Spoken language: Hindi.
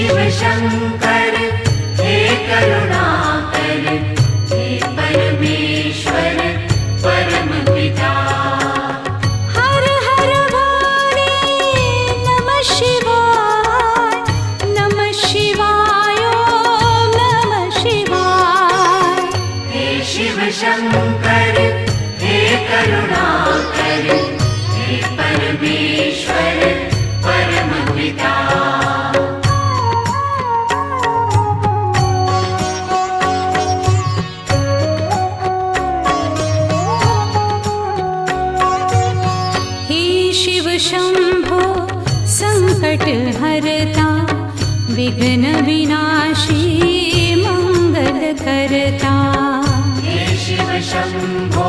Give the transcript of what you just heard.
शिव शंकर हे करुणाकर, हे परमेश्वर परम पिता। हर हर वाणी नमः शिवाय, नमः शिवाय, ओम नमः शिवाय। हे शिव शंकर हे करुणाकर, हे परमेश्वर परम पिता। शिव शंभो संकट हरता, विघ्न विनाशी मंगल करता। हे शिव शंभो